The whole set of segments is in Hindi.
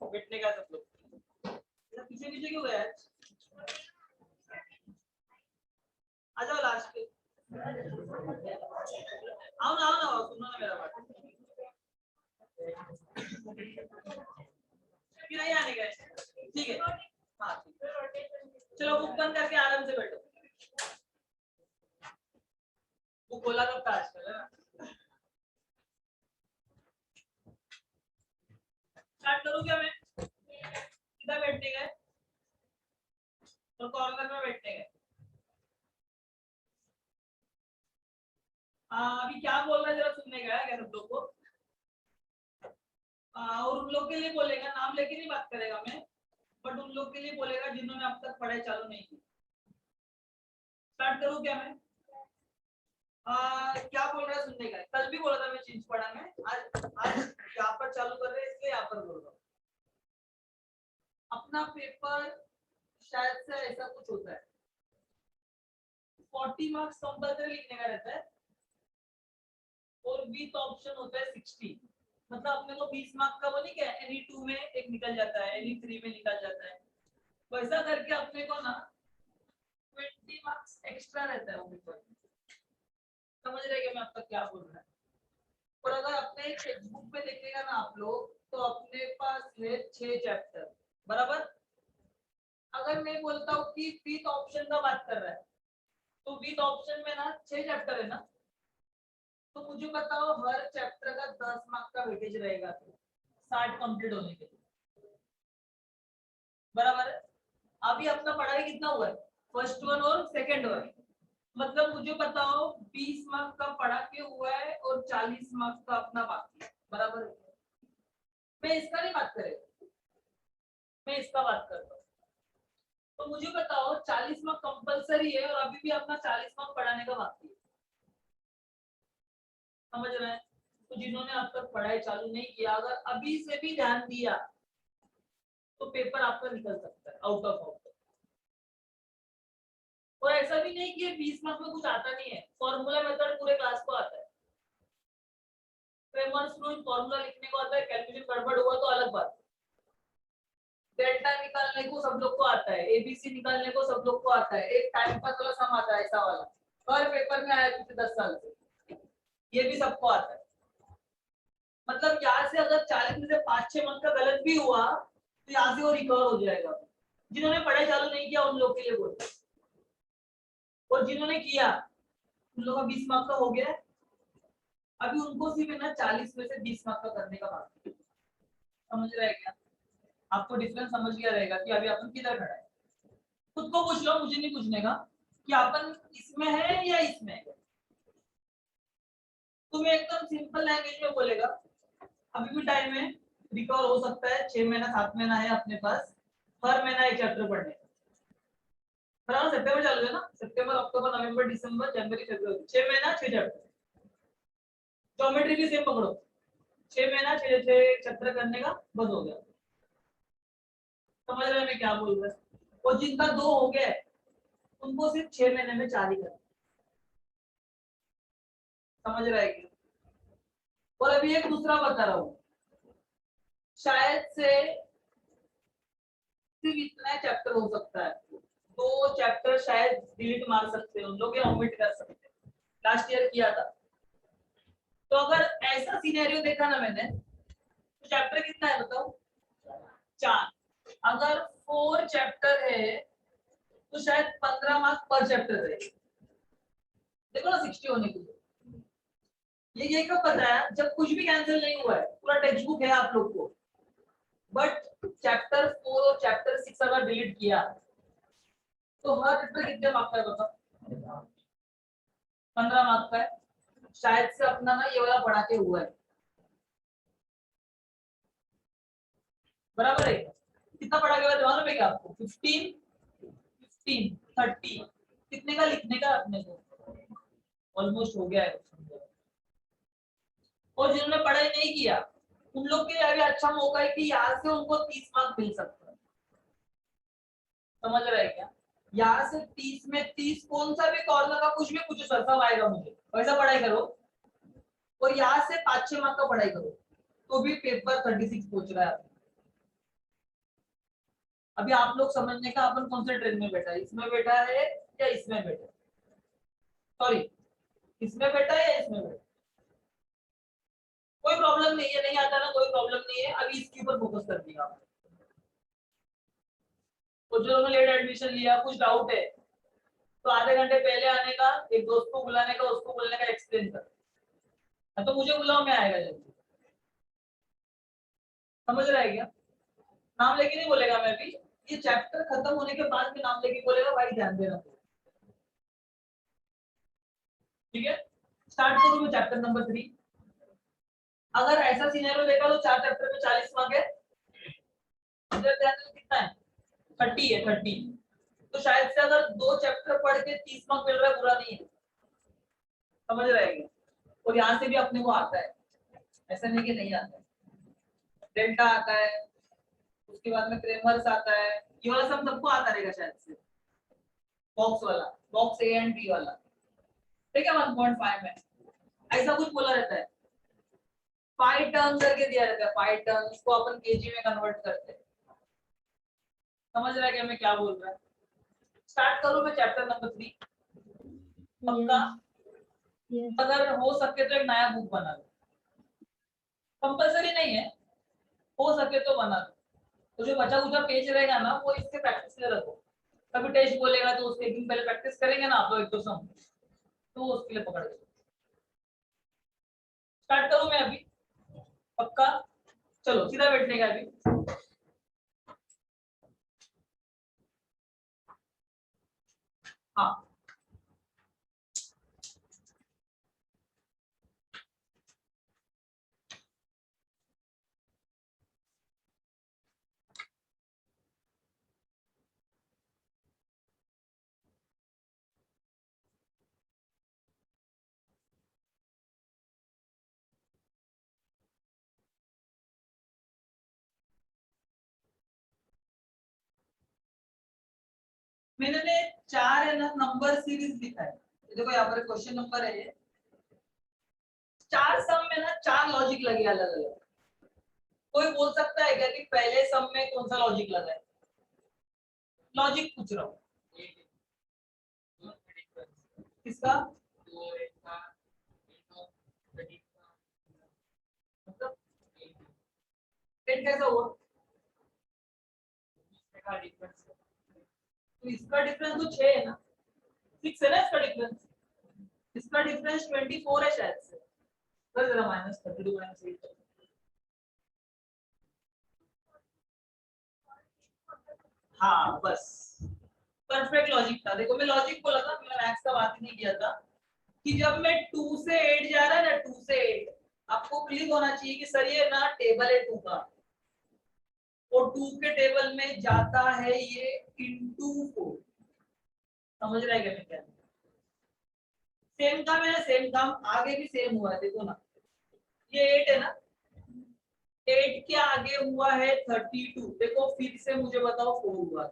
बैठने का सब लोग पीछे पीछे क्यों गया? आ जाओ लास्ट पे। आओ ना सुनो ना मेरा बात। कि नहीं आने का? ठीक है हाँ ठीक है। चलो बुक बंद करके आराम से बैठो। बुक खोला कब था आजकल है ना? स्टार्ट करूँ क्या मैं? किधर बैठने गए? तो कॉर्नर में बैठने गए। अभी क्या बोल रहे जरा सुनने का है क्या सब लोग को? और उन लोग के लिए बोलेगा, नाम लेके नहीं बात करेगा मैं, बट उन लोग के लिए बोलेगा जिन्होंने अब तक पढ़ाई चालू नहीं की। स्टार्ट करूँ क्या मैं? क्या बोल रहा है सुनने का? कल भी बोला था मैं चीज पढ़ा में, आज यहाँ पर चालू कर रहे हैं इसलिए यहाँ पर बोल रहा हूँ। अपना पेपर शायद से ऐसा कुछ होता है, 40 मार्क्स कंपल्सरी लिखने का रहता है और विथ ऑप्शन होता है 60। मतलब अपने को 20 मार्क्स का वो नहीं क्या, एनी 2 में एक निकल जाता है, एनी 3 में निकल जाता है, वैसा करके अपने को ना 20 मार्क्स एक्स्ट्रा रहता है वो पेपर। समझ रहे हैं मैं अब तक क्या बोल रहा है? और अगर अपने टेक्स्ट बुक में देखेगा ना आप लोग, तो अपने पास है 6 चैप्टर बराबर। अगर मैं बोलता हूँ कि विथ ऑप्शन का बात कर रहा है, तो विथ ऑप्शन में ना 6 चैप्टर है ना, तो मुझे बताओ हर चैप्टर का 10 मार्क्स का वेटेज रहेगा 60 कंप्लीट होने के लिए बराबर है। अभी अपना पढ़ाई कितना हुआ है? फर्स्ट वन और सेकंड वन। मतलब मुझे बताओ 20 मार्क्स का पढ़ा के हुआ है और 40 मार्क्स का अपना बाकी है बराबर है। मैं इसका नहीं बात करेगा, मैं इसका बात करता हूँ। तो मुझे बताओ 40 मार्क्स कंपलसरी है और अभी भी अपना 40 मार्क्स पढ़ाने का बाकी है। समझ रहे हैं? तो जिन्होंने अब तक पढ़ाई चालू नहीं किया, अगर अभी से भी ध्यान दिया तो पेपर आपका निकल सकता है आउट ऑफ आउट। और ऐसा भी नहीं कि 20 मार्क्स में कुछ आता नहीं है, फॉर्मूला मेथड पूरे क्लास को आता है, क्रेमर्स रूल फॉर्मूला लिखने को आता है, कैलकुलेशन गड़बड़ हुआ तो अलग बात। डेल्टा निकालने को सब लोग को आता है, एबीसी निकालने को सब लोग को आता है, एक टाइम पास वाला सम आता है ऐसा वाला, हर पेपर में आया पिछले 10 साल से, ये भी सबको आता है। मतलब यहाँ से अगर 40 में से 5-6 मार्क्स का गलत भी हुआ तो यहाँ से वो रिकवर हो जाएगा। जिन्होंने पढ़ाई चालू नहीं किया उन लोग के लिए बोलते, और जिन्होंने किया उन लोग का 20 मार्क्स का हो गया, अभी उनको सिर्फ है ना 40 में से 20 मार्क्स का करने का बाकी है। समझ रहे हैं क्या? आपको डिफरेंस समझ गया रहेगा कि अभी अपन किधर खड़ा है। खुद को पूछ लो, मुझे नहीं पूछने का कि अपन इसमें है या इसमें है। तुम्हें एकदम सिंपल लैंग्वेज में बोलेगा अभी भी टाइम है, रिकवर हो सकता है, 6 महीना 7 महीना है अपने पास, हर महीना एक चैप्टर पढ़ने का। सितंबर चालू है ना, सितंबर अक्टूबर नवंबर दिसंबर जनवरी फरवरी 6 महीना 6 चैप्टर। ज्योमेट्री भी सेम पकड़ो, 6 महीना 6 चैप्टर करने का बस हो गया। समझ रहे हैं मैं क्या बोल रहा हूँ? और जिनका 2 हो गए उनको सिर्फ 6 महीने में 4 ही करना। समझ रहे हैं? और अभी एक दूसरा बता रहा हूँ, शायद से सिर्फ इतना चैप्टर हो सकता है, 2 चैप्टर शायद डिलीट मार सकते हैं उन लोग या ओमिट कर सकते हैं, लास्ट ईयर किया था। तो अगर ऐसा सिनेरियो देखा ना मैंने, तो चैप्टर कितना है बताओ? 4। अगर 4 चैप्टर है तो शायद 15 मार्क्स पर चैप्टर है। देखो ना 60 होने के लिए ये कब पता है? जब कुछ भी कैंसिल नहीं हुआ है, पूरा टेक्स्ट बुक है आप लोग को, बट चैप्टर 4 और चैप्टर 6 अगर डिलीट किया तो हर चैप्टर कितने मार्क्स का है बताओ? 15 मार्क्स का है। शायद से अपना ना ये वाला पढ़ा के हुआ है बराबर है। कितना पढ़ा के हुआ मालूम है क्या आपको? 15 15 30 कितने का लिखने का अपने को ऑलमोस्ट हो गया है। और जिन्होंने पढ़ाई नहीं किया उन लोग के लिए अभी अच्छा मौका है कि यहाँ से उनको 30 मार्क्स मिल सकता है। समझ रहे हैं क्या? यहाँ से 30 में 30 कौन सा भी कॉर्नर का कुछ भी पूछो सर सब आएगा मुझे, वैसा पढ़ाई करो। और यहाँ से 5-6 मार्क का पढ़ाई करो तो भी पेपर 36 पूछ रहा है। अभी आप लोग समझने का अपन कौन से ट्रेन में बैठा है, इसमें बैठा है या इसमें बैठा है, सॉरी इसमें बैठा है या इसमें बैठा है। कोई प्रॉब्लम नहीं है, नहीं आता ना कोई प्रॉब्लम नहीं है, अभी इसके ऊपर फोकस कर दिया। तो जो लोगों ने लेट एडमिशन लिया कुछ डाउट है तो आधे घंटे पहले आने का, एक दोस्त को बुलाने का, उसको बोलने का एक्सप्लेन कर, तो मुझे बुलाओ मैं आएगा जल्दी। समझ रहा है क्या? नाम लेके नहीं बोलेगा, मैं भी ये चैप्टर खत्म होने के बाद में नाम लेके बोलेगा भाई ध्यान देना। ठीक है, स्टार्ट करूं मैं चैप्टर नंबर 3। अगर ऐसा सिनेरियो देखा तो 4 चैप्टर में 40 मार्क है, इधर ध्यान दो कितना है 30 है 30। तो शायद से अगर 2 चैप्टर पढ़ के 30 मार्क मिल रहा है बुरा नहीं है। समझ रहे हैं? और यहाँ से भी अपने को आता है, ऐसा नहीं कि नहीं आता है। डेल्टा आता है, उसके बाद में क्रेमर्स आता है, ये वाला सब सबको आता रहेगा शायद से। बॉक्स वाला, बॉक्स ए एंड बी वाला, ठीक है 1.5 में ऐसा कुछ बोला रहता है। 5 टर्म करके दिया रहता है, 5 टर्म, इसको अपन केजी में कन्वर्ट करते हैं। समझ रहा है कि मैं क्या बोल रहा है? स्टार्ट करूं मैं चैप्टर नंबर 3। पक्का? अगर हो सके तो एक नया बुक बना लो, कंपलसरी नहीं है, हो सके तो बना लो। तो जो बचा कुचा पेज रहेगा ना वो इसके प्रैक्टिस के लिए रखो, कभी टेस्ट बोलेगा तो उसके एक दिन पहले प्रैक्टिस करेंगे ना आप लोग 1-2 सम, तो उसके लिए पकड़ लो। स्टार्ट करूं मैं अभी? पक्का? चलो सीधा बैठने का अभी। हाँ मैंने 4 है ना नंबर सीरीज लिखा है, देखो यहाँ पर क्वेश्चन नंबर है 4 सम में ना 4 लॉजिक लगे अलग अलग। कोई बोल सकता है क्या कि पहले सम में कौन सा लॉजिक लगा है? लॉजिक पूछ रहा हूँ किसका, मतलब 10 कैसा हुआ? तो इसका डिफरेंस तो 6 है ना, 6 है ना इसका डिफरेंस, इसका डिफरेंस 24 है शायद से। कर जरा -32 -8। हाँ बस परफेक्ट लॉजिक था। देखो मैं लॉजिक बोला था, मैंने मैथ्स का बात ही नहीं किया था कि जब मैं 2 से 8 जा रहा है ना, 2 से 8 आपको क्लिक होना चाहिए कि सर ये ना टेबल है 2 का, और 2 के टेबल में जाता है ये इनटू 4। समझ रहा है क्या मैं क्या? सेम काम है ना, सेम काम आगे भी सेम हुआ है, देखो ना ये 8 है ना, 8 के आगे हुआ है 32, देखो फिर से मुझे बताओ 4 हुआ।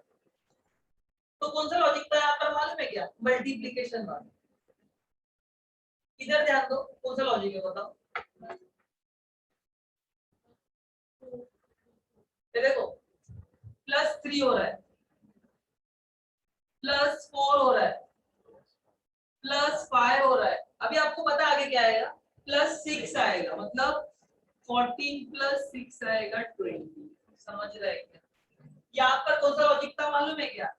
तो कौन सा लॉजिक था यहाँ पर मालूम है क्या? मल्टीप्लिकेशन वाला। इधर ध्यान दो कौन सा लॉजिक है बताओ। ये देखो +3 हो रहा है, +4 हो रहा है, +5 हो रहा है। अभी आपको पता आगे क्या आएगा? +6 आएगा, मतलब 14 + 6 आएगा 20। समझ रहे हैं क्या? यहाँ पर कौन सा लॉजिक था मालूम है क्या?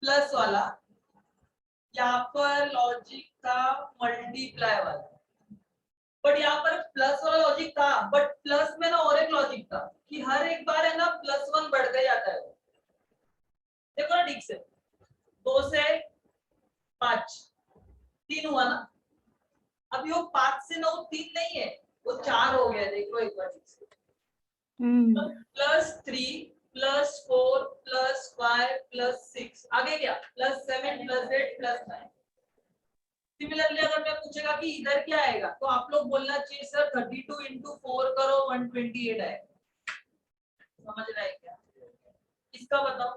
प्लस वाला। यहाँ पर लॉजिक था मल्टीप्लाई वाला। बट यहाँ पर प्लस वाला लॉजिक था, बट प्लस में ना और एक लॉजिक था कि हर एक बार है ना +1 बढ़ता जाता है। देखो ना ठीक से, 2 से 5 3 हुआ ना, अभी वो 5 से 9 3 नहीं है, वो 4 हो गया। देख लो एक बार ठीक से, +3 +4 +5 +6 आगे क्या +7 +8 +9। सिमिलरली अगर मैं पूछेगा कि इधर क्या आएगा तो आप लोग बोलना चाहिए सर 32 × 4 करो 128 आएगा। समझ रहा है क्या? इसका बताओ।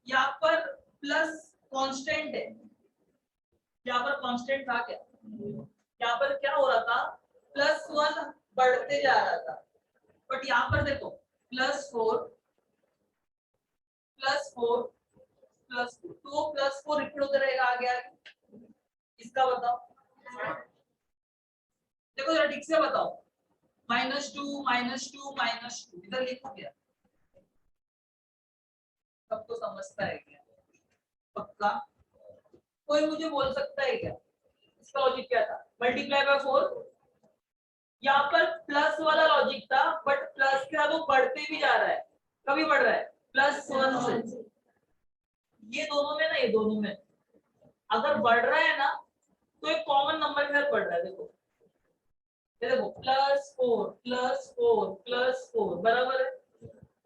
यहाँ पर प्लस कांस्टेंट है, यहाँ पर कांस्टेंट था क्या? यहाँ पर क्या हो रहा था, +1 बढ़ते जा रहा था, बट यहाँ पर देखो +4 +4 +2 तो +4 रिपीट होते रहेगा आगे आगे। इसका बताओ, देखो जरा ठीक से बताओ। -2 -2 -2 इधर लिखो क्या? सबको समझता है क्या? पक्का? कोई मुझे बोल सकता है क्या इसका लॉजिक क्या था? मल्टीप्लाई बाय 4, यहाँ पर प्लस वाला लॉजिक था, बट प्लस के साथ वो बढ़ते भी जा रहा है। कभी बढ़ रहा है? +1 से। ये दोनों में ना, ये दोनों में अगर बढ़ रहा है ना, तो एक कॉमन नंबर के साथ बढ़ रहा है। देखो ये देखो +4 +4 +4 बराबर है,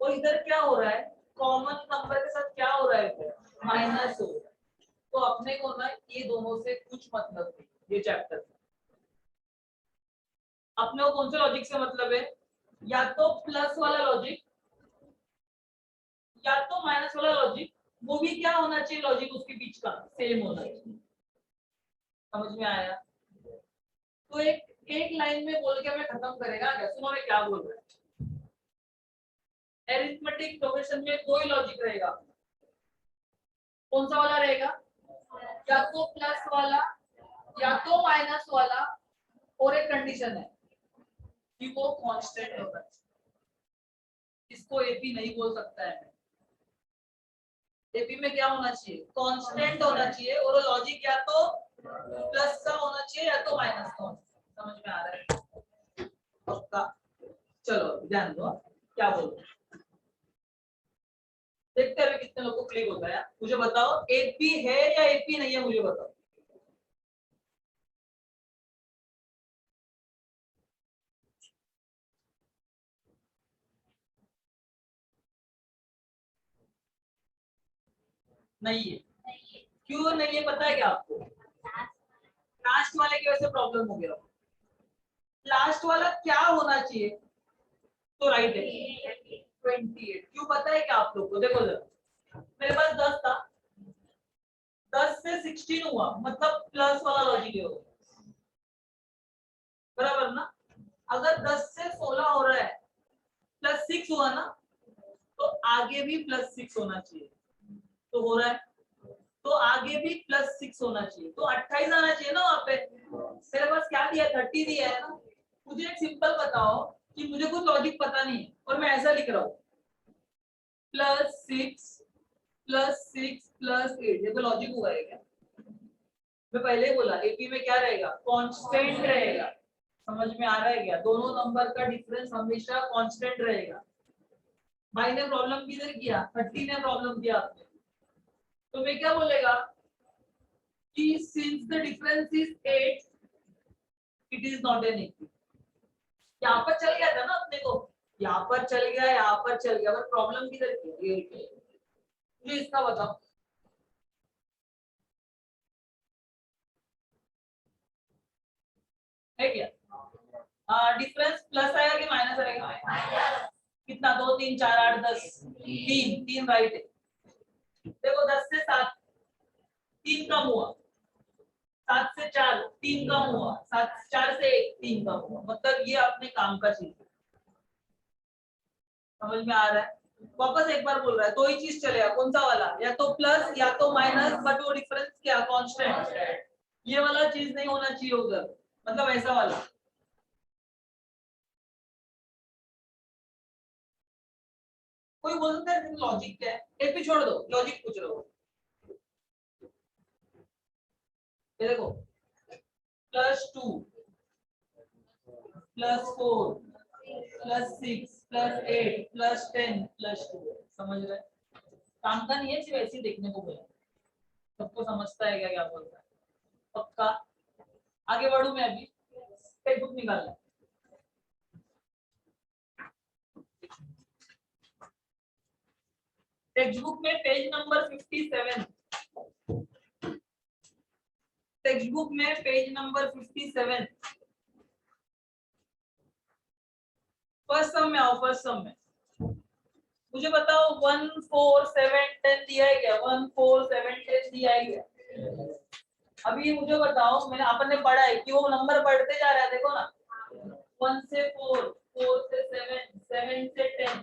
और इधर क्या हो रहा है, कॉमन नंबर के साथ क्या हो रहा है, माइनस हो रहा है। तो अपने को ना ये दोनों से कुछ मतलब नहीं, ये चैप्टर अपने को कौन से लॉजिक से मतलब है, या तो प्लस वाला लॉजिक या तो माइनस वाला लॉजिक, वो भी क्या होना चाहिए, लॉजिक उसके बीच का सेम होना चाहिए। समझ में आया? तो एक लाइन में बोल के मैं खत्म करेगा क्या? सुनो मैं क्या बोल रहा है। एरिथमेटिक प्रोग्रेशन में दो ही लॉजिक रहेगा। कौन सा वाला रहेगा? या तो प्लस वाला या तो माइनस वाला, और एक कंडीशन है कि वो कांस्टेंट होगा। इसको एपी नहीं बोल सकता है। एपी में क्या होना चाहिए, कांस्टेंट होना चाहिए, और लॉजिक या तो प्लस का होना चाहिए या तो माइनस का होना चाहिए। समझ में आ रहा है? पक्का? चलो ध्यान दो क्या बोल रहे हैं, देखते हैं कितने लोगों को क्लिक होता है। मुझे बताओ एपी है या एपी नहीं है, मुझे बताओ। नहीं है। क्यों नहीं है पता है क्या आपको? लास्ट वाले की वजह से प्रॉब्लम हो गया। लास्ट वाला क्या होना चाहिए, तो राइट है 28। क्यों पता है क्या आप लोग को? देखो जरा, मेरे पास 10 था, 10 से 16 हुआ, मतलब प्लस वाला लॉजिक है, बराबर ना? अगर 10 से 16 हो रहा है, +6 हुआ ना, तो आगे भी +6 होना चाहिए। तो हो रहा है, तो आगे भी +6 होना चाहिए, तो 28 आना चाहिए ना वहां पे। मेरे पास क्या दिया, 30 दिया है ना। मुझे एक सिंपल बताओ कि मुझे कुछ लॉजिक पता नहीं है और मैं ऐसा लिख रहा हूँ +6 +6 +8, ये तो लॉजिक हुआ है क्या? मैं पहले ही बोला एपी में क्या रहेगा, कांस्टेंट रहेगा। समझ में आ रहा है क्या? दोनों नंबर का डिफरेंस हमेशा कांस्टेंट रहेगा। भाई ने प्रॉब्लम किधर किया, 30 ने प्रॉब्लम किया आपने, तो मैं क्या बोलेगा कि since the difference is 8 it is not an equal. यहाँ पर चल गया था ना अपने को, यहाँ पर चल गया, यहाँ पर चल गया, बट प्रॉब्लम किधर की, ये मुझे इसका बताओ। है क्या? डिफरेंस प्लस आएगा कि माइनस आएगा? कितना, 2 3 4 8 10, 3 3 राइट है। देखो 10 से 7 3 कम हुआ, 7 से 4 3 कम हुआ, 7 4 से 1 3 कम हुआ, मतलब ये अपने काम का चीज है। समझ में आ रहा है? वापस एक बार बोल रहा है, दो ही चीज चलेगा, कौन सा वाला, या तो प्लस या तो माइनस, बट वो डिफरेंस क्या, कांस्टेंट। ये वाला चीज नहीं होना चाहिए उधर, मतलब ऐसा वाला। कोई बोल सकता है लॉजिक क्या है, एक भी छोड़ दो, लॉजिक पूछ रहा हूँ। ये देखो +2 +4 +6 +8 +10 +2, समझ रहे? काम का नहीं है, सिर्फ ऐसे ही देखने को मिला। सबको समझता है क्या क्या बोल रहा है? पक्का? आगे बढ़ू मैं अभी, टेक्स्ट बुक निकालना। टेक्स्ट बुक में पेज नंबर 57, टेक्स्ट बुक में पेज नंबर 57, फर्स्ट सम में आओ, फर्स्ट सम में। मुझे बताओ 1 4 7 10 दिया है क्या? 1 4 7 10 दिया है क्या? अभी मुझे बताओ, मैंने अपन ने पढ़ा है कि वो नंबर बढ़ते जा रहा है, देखो ना 1 से 4 4 से 7 7 से 10।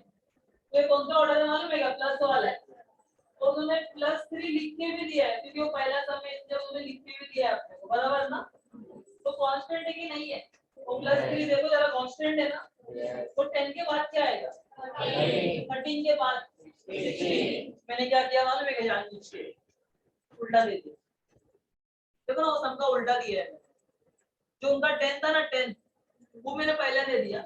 तो ये कौन सा ऑर्डर है मालूम है क्या? प्लस वाला है। और उन्होंने +3 लिख के भी दिया है क्योंकि वो पहला समय जब उन्होंने लिख के भी दिया है आपको, बराबर ना? तो कांस्टेंट है कि नहीं है? वो +3 देखो जरा, कांस्टेंट है ना? तो 10 के बाद क्या आएगा? 13 के बाद 16। मैंने क्या किया मालूम है क्या? जानबूझ के उल्टा दे दिया। देखो ना, वो सबका उल्टा दिया है। जो उनका 10 था ना, 10 वो मैंने पहले दे दिया,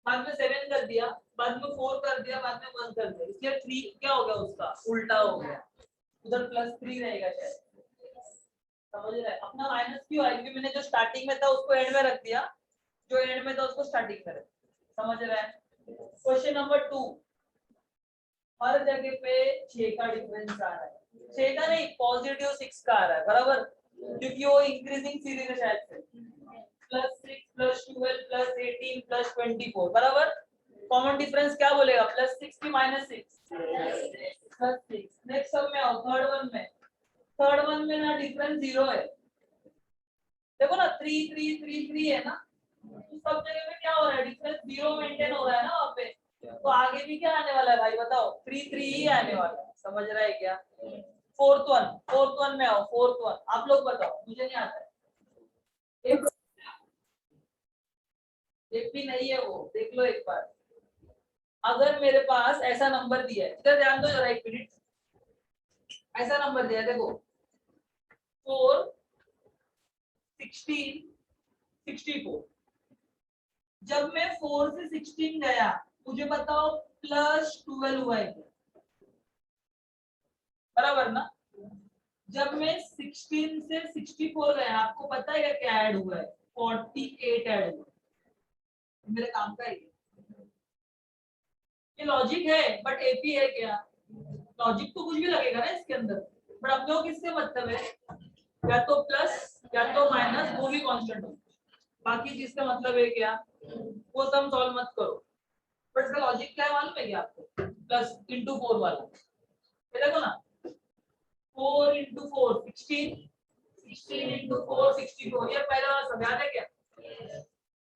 बाद में 7 कर दिया, बाद में 4 कर दिया, बाद में 1 कर दिया, इसलिए 3 क्या हो गया? उसका उल्टा हो गया। उधर +3 रहेगा शायद। समझ रहे हैं? अपना माइनस क्यों आया? क्योंकि मैंने जो स्टार्टिंग में था उसको एंड में रख दिया, जो एंड में था उसको स्टार्टिंग में रख दिया। समझ रहे हैं? क्वेश्चन नंबर 2, हर जगह पे 6 का डिफरेंस आ रहा है। 6 का नहीं, पॉजिटिव 6 का आ रहा है, बराबर? क्योंकि वो इंक्रीजिंग सीरीज है शायद से। +6 +12 +18 +24, बराबर? कॉमन डिफरेंस क्या बोलेगा? +6 की -6? +6। नेक्स्ट सब में आओ, थर्ड वन में। थर्ड वन में ना डिफरेंस 0 है। देखो ना 3 3 3 3 है ना, तो सब जगह पे क्या हो रहा है? डिफरेंस 0 मेंटेन हो रहा है ना वहाँ पे। तो आगे भी क्या आने वाला है भाई, बताओ? 3 3 ही आने वाला है। समझ रहा है क्या? फोर्थ वन में आओ, फोर्थ वन आप लोग बताओ, मुझे नहीं आता है। एक भी नहीं है वो, देख लो एक बार। अगर मेरे पास ऐसा नंबर दिया है, इधर ध्यान दो जरा एक मिनट। ऐसा नंबर दिया है, देखो 4 16 64। जब मैं 4 से 16 गया, मुझे बताओ +12 हुआ है क्या? बराबर ना? जब मैं 16 से 64 गया, आपको पता है क्या ऐड हुआ है? 48 ऐड हुआ है। मेरे काम का है ये लॉजिक है, बट एपी है क्या? लॉजिक तो कुछ भी लगेगा ना इसके अंदर, बट अपने को किससे मतलब है? या तो प्लस या तो माइनस, वो भी कांस्टेंट हो। बाकी चीज का मतलब है क्या? वो सम सॉल्व मत करो, बट इसका लॉजिक क्या है मालूम है क्या आपको? +4 वाला ये देखो ना, 4 × 4 16, 16 × 4 64। ये पहला वाला सब याद है क्या?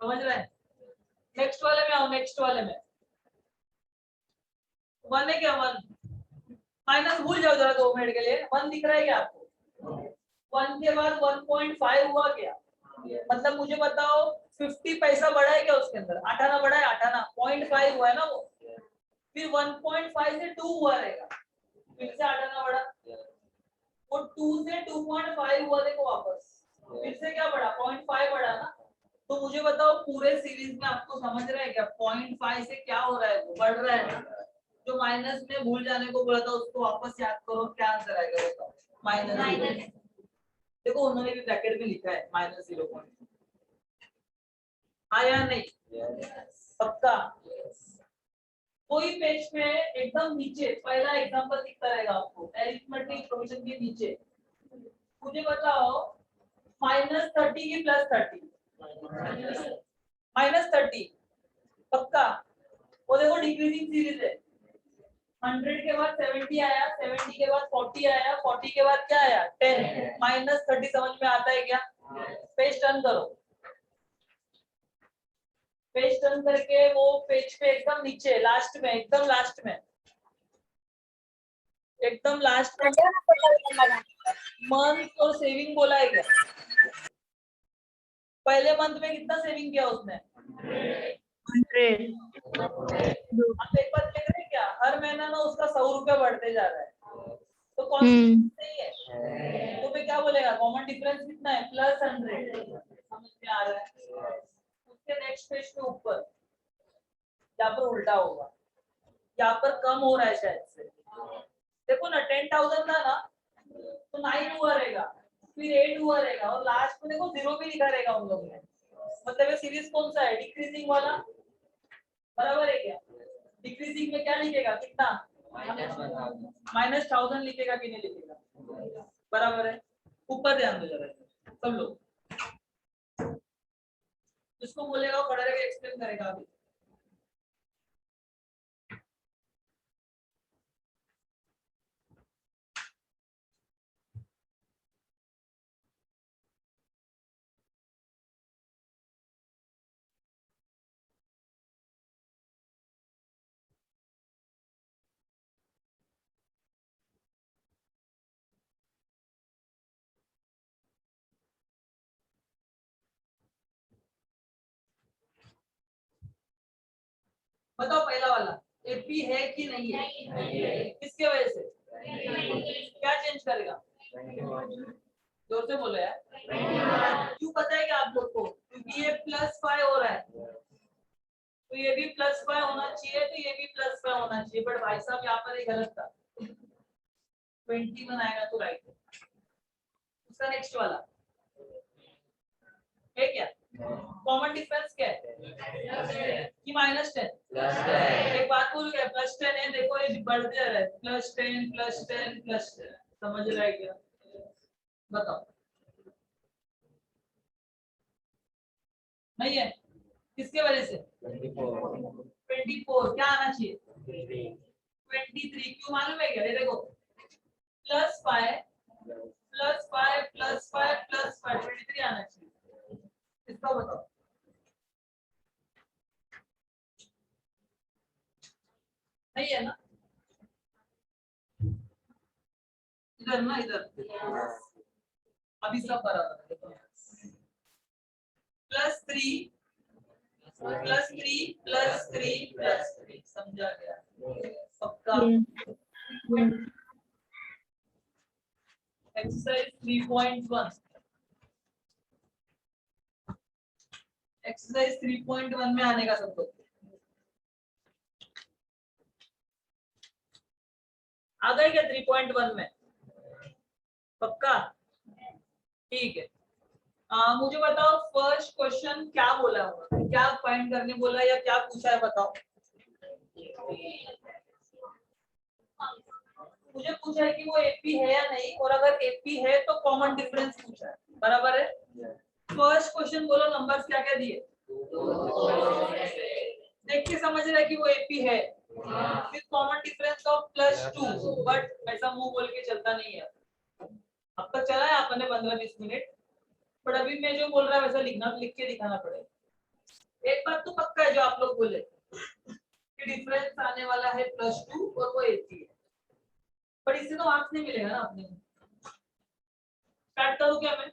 समझ रहे हैं? नेक्स्ट वाले में आओ, नेक्स्ट वाले में 1 है क्या? 1 माइनस भूल जाओ जरा 2 मिनट के लिए। 1 दिख रहा है क्या आपको? 1 के बाद 1.5 हुआ क्या? मतलब मुझे बताओ 50 पैसा बढ़ा है क्या उसके अंदर? आठाना बढ़ा है, आठाना 0.5 हुआ है ना वो। फिर 1.5 से 2 हुआ रहेगा, फिर से आठाना बढ़ा, वो 2 से 2.5 हुआ, देखो वापस फिर से क्या बढ़ा? 0.5 बढ़ा ना। तो मुझे बताओ पूरे सीरीज में आपको समझ रहे हैं क्या? 0.5 से क्या हो रहा है? वो बढ़ रहा है ना। जो माइनस में भूल जाने को बोला था उसको वापस याद करो, क्या आंसर आएगा बताओ? -0। देखो उन्होंने भी ब्रैकेट में लिखा है -0। आया नहीं? पक्का? कोई पेज में एकदम नीचे पहला एग्जांपल दिखता रहेगा आपको, अरिथमेटिक प्रोविजन के नीचे। मुझे बताओ -30 की +30? -30 पक्का? वो देखो डिक्रीजिंग सीरीज है। 100 के बाद 70 आया, 70 के बाद 40 आया, 40 के बाद क्या आया? 10। -30 समझ में आता है क्या? पेज टर्न करो, पेज टर्न करके वो पेज पे एकदम नीचे लास्ट में, एकदम लास्ट में, एकदम लास्ट में मंथ और सेविंग बोला है क्या? पहले मंथ में कितना सेविंग किया उसने? 100। आप एक बात देख रहे हैं क्या? हर महीना ना उसका 100 रुपया बढ़ते जा रहा है, तो कौन नहीं है? तो फिर क्या बोलेगा? कॉमन डिफरेंस कितना है? +100। समझ में आ रहा है? उसके नेक्स्ट पेज के ऊपर यहाँ पर उल्टा होगा, यहाँ पर कम हो रहा है शायद से। देखो ना 10,000 था ना, तो 9 हुआ रहेगा, फिर 8 हुआ रहेगा, और लास्ट में देखो 0 भी लिखा रहेगा उन लोगों ने। मतलब ये सीरीज कौन सा है? डिक्रीजिंग वाला, बराबर है क्या? डिक्रीजिंग में क्या लिखेगा? कितना? -1000 लिखेगा कि नहीं लिखेगा? बराबर है। ऊपर ध्यान दो जरा सब लोग, इसको बोलेगा खड़ा रहेगा, एक्सप्लेन करेगा अभी। बताओ पहला वाला एपी है कि नहीं है? किसके वजह से? क्या चेंज करेगा? जोर से बोलो यार। क्यों पता है क्या आप लोग को? क्योंकि ये +5 हो रहा है, तो ये भी +5 होना चाहिए, तो ये भी +5 होना चाहिए, बट भाई साहब यहाँ पर ये गलत था। 21 आएगा तो राइट है। उसका नेक्स्ट वाला है क्या? कॉमन डिफरेंस क्या है कि -10? एक बात बोल क्या +10 है, देखो ये बढ़ते जा रहा है, +10 +10 +10, समझ रहा है क्या? बताओ नहीं है, किसके वजह से? 24 क्या आना चाहिए? 23 क्यों मालूम है क्या? ये देखो +5 +5 +5 +5 23 आना चाहिए, इसका बताओ। नहीं है ना? इधर ना, इधर अभी सब बराबर है। +3 +3 +3 +3 समझा गया? पक्का? एक्सरसाइज 3.1 एक्सरसाइज 3.1 में आने का सबको आ गए क्या? 3.1 में पक्का? ठीक है। मुझे बताओ फर्स्ट क्वेश्चन क्या बोला होगा, क्या फाइंड करने बोला या क्या पूछा है बताओ। मुझे पूछा है कि वो एपी है या नहीं, और अगर एपी है तो कॉमन डिफरेंस पूछा है, बराबर है। फर्स्ट क्वेश्चन बोलो नंबर्स क्या क्या दिए, देख के समझ रहा है कि वो एपी है, फिर कॉमन डिफरेंस ऑफ +2, बट ऐसा मुंह बोल के चलता नहीं है। अब तक चला है आपने 15-20 मिनट, पर अभी मैं जो बोल रहा है वैसा लिख के दिखाना पड़ेगा। एक बात तो पक्का है जो आप लोग बोले कि डिफरेंस आने वाला है +2 और वो 80 है, पर इससे तो मार्क्स नहीं मिलेगा ना अपने। स्टार्ट करूं क्या मैं?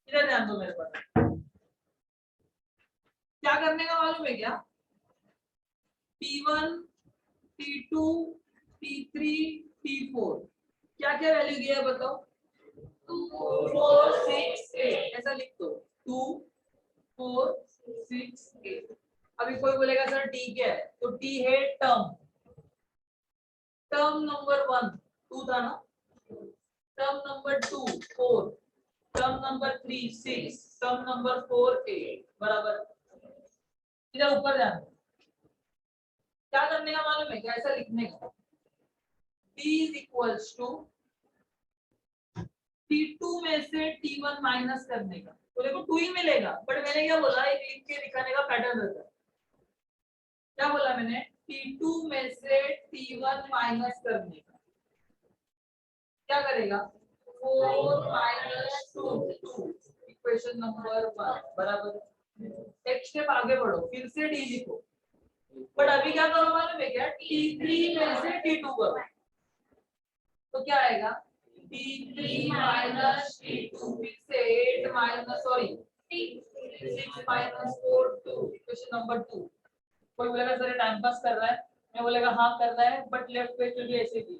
इधर ध्यान दो मेरे पास। क्या करने का मालूम है क्या? T1 T2 T3 T4 क्या क्या वैल्यू दिया है बताओ? 2 4 6 8 ऐसा लिख दो। 2 4 6 8। अभी कोई बोलेगा सर टी क्या है, तो टी है टर्म। टर्म नंबर 1 2 था ना, term number 2 4, term number 3 6, term number 4 8, बराबर। इधर ऊपर ध्यान दो। क्या करने का मालूम है क्या? ऐसा लिखने का t is equals to T2 में से T1 माइनस करने का, तो देखो 2 ही मिलेगा, बट मैंने क्या बोला, एक लिख के दिखाने का पैटर्न रहता है। क्या बोला मैंने? T2 में से T1 माइनस करने का क्या करेगा? 4 - 2 इक्वेशन नंबर 1, बराबर। एक स्टेप आगे बढ़ो, फिर से d लिखो, बट अभी क्या करो मालूम है क्या? T3 में से T2 करो, तो क्या आएगा? T3 - T2, फिर से 8 सॉरी 6 - 4 2 क्वेश्चन नंबर 2। कोई बोलेगा सर टाइम पास कर रहा है, मैं बोलेगा हाँ कर रहा है, बट लेफ्ट पेज पे भी ऐसे ही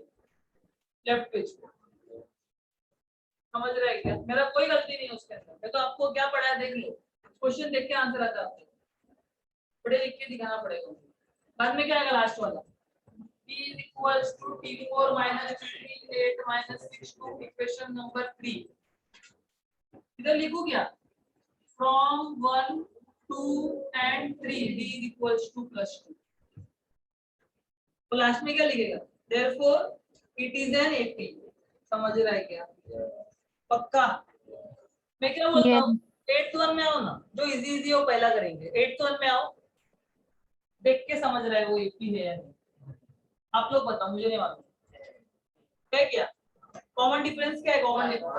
लेफ्ट पेज पे, समझ रहे हैं क्या? मेरा कोई गलती नहीं है उसके अंदर, मैं तो आपको क्या पढ़ा है देख लो, क्वेश्चन देख के आंसर आता है आपको, बड़े लिख के दिखाना पड़ेगा। बाद में क्या आएगा लास्ट वाला? T is equals to T4 minus T3 8 - 6 2 equation number 3। इधर लिखूं क्या? From 1 2 and 3 D is equals to +2, तो लास्ट में क्या लिखेगा? Therefore it is an 80। समझ रहा है क्या? पक्का? मैं क्या बोलता हूँ, 8th वन में आओ ना, जो इजी इजी हो पहला करेंगे। 8th वन में आओ, देख के समझ रहा है वो एपी है या नहीं, आप लोग बताओ, मुझे नहीं मालूम है क्या। कॉमन डिफरेंस क्या है? कॉमन डिफरेंस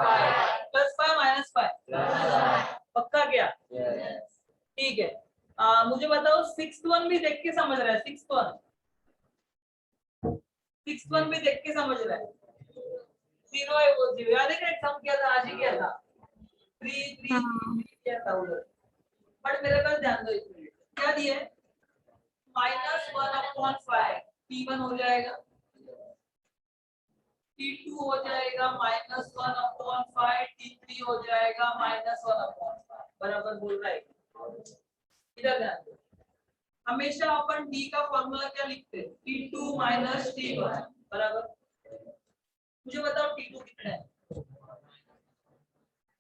+5 - 5, पक्का क्या? ठीक है। मुझे बताओ 6th वन भी देख के समझ रहा है? 6th वन भी देख के समझ रहा है? 0 है वो 0, याद है क्या एग्जाम किया था, आज ही किया था, 3 3 किया था उधर। बट मेरे पास ध्यान दो, एक मिनट क्या दिया है? -1/5 T1 हो जाएगा, T2 हो जाएगा -1/5, T3 हो जाएगा -1/5। बराबर बोल रहा है। इधर ध्यान दो, हमेशा अपन D का फॉर्मूला क्या लिखते हैं, T2 - T1 बराबर। मुझे बताओ T2 कितना है,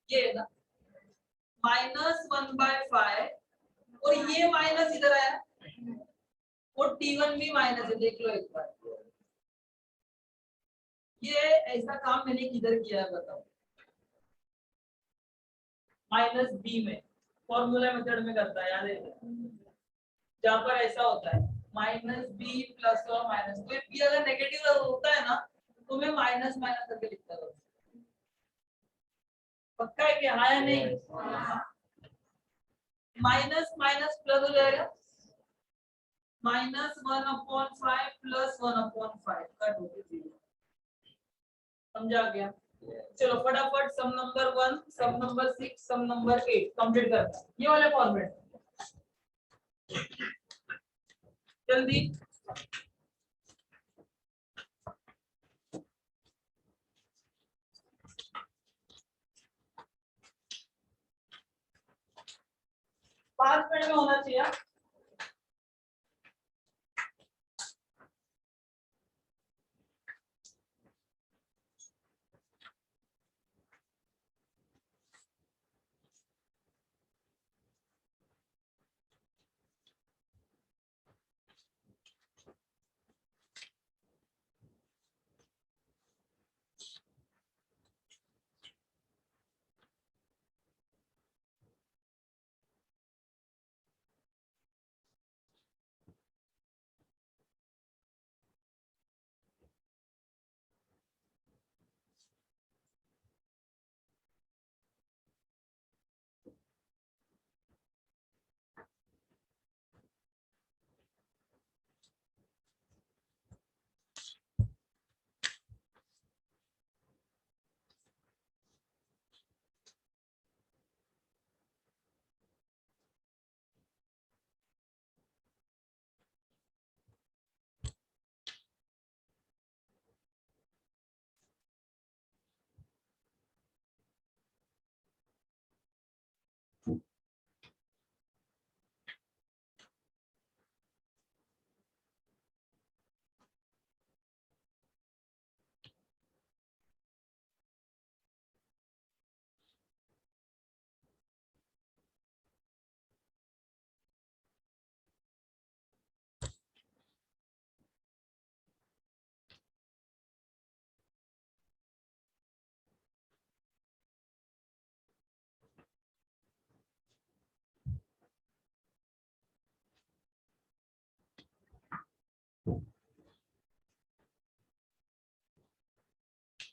ये है ना -1/5, और ये माइनस इधर आया और T1 भी माइनस है, देख लो एक बार। ये ऐसा काम मैंने किधर किया है बताओ, -B में फॉर्मूला मेथड में करता है, याद है जहां पर ऐसा होता है -B प्लस और माइनस, तो B अगर नेगेटिव होता है ना तो मैं माइनस माइनस करके लिखता हूँ। पक्का है क्या, हाँ या नहीं? माइनस माइनस प्लस हो जाएगा, -1/5 प्लस 1/5 कट हो गया, समझा गया? चलो फटाफट सम नंबर 1, सम नंबर 6, सम नंबर 8 कंप्लीट करते हैं ये वाले फॉर्मेट जल्दी। पांच मिनट में होना चाहिए।